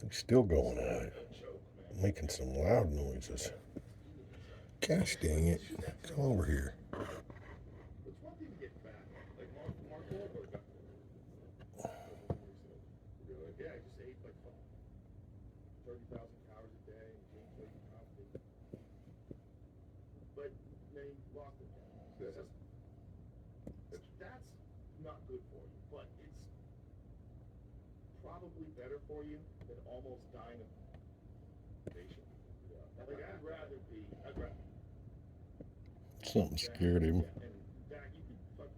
He's still going at it, making some loud noises. Gosh dang it. Come over here. Probably better for you than almost dying of starvation. Like I'd rather be. Something scared him. And Dak, you could fuck.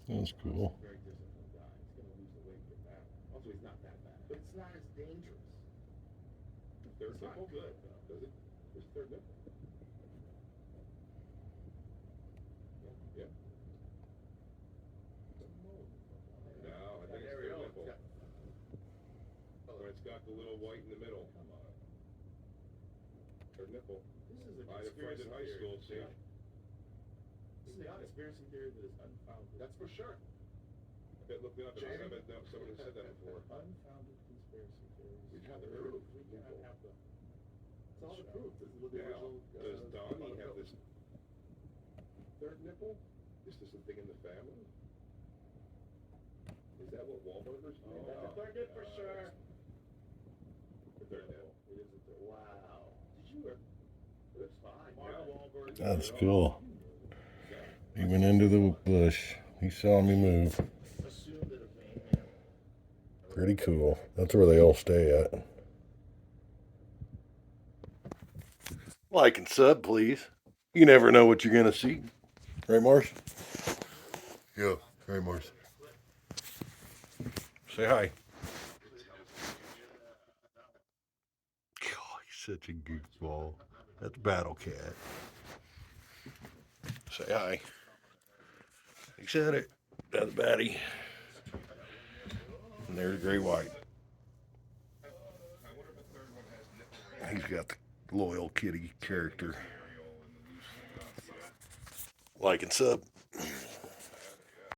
That's cool. Very disciplined guy. He's gonna lose the weight and get back. Also, he's not that bad, but it's not as dangerous. Third nipple, good though. Does it? There's third nipple. Yeah. No, I think it's third nipple. When it's got the little white in the middle. Come on. Third nipple. This is a conspiracy theory. High school, see? This is a conspiracy theory that is unfounded. That's for sure. I bet look me up. I bet someone has said that before. Unfounded conspiracy theories. We have the proof. We cannot have them. It's all the proof. This is what the original. Does Donnie have this third nipple? Is this a thing in the family? Is that what Wahlburgers do? That's a third nipple for sure. The third nipple. It is a third. Wow. Did you? It's fine. Mark Wahlberg. That's cool. He went into the bush. He saw me move. Pretty cool. That's where they all stay at. Like and sub, please. You never know what you're going to see. Right, Mars? Yeah. Right, Mars. Say hi. God, he's such a goofball. That's Battle Cat. Say hi. He said it. That's Batty. And there's Gray White. He's got the loyal kitty character. Like and sub.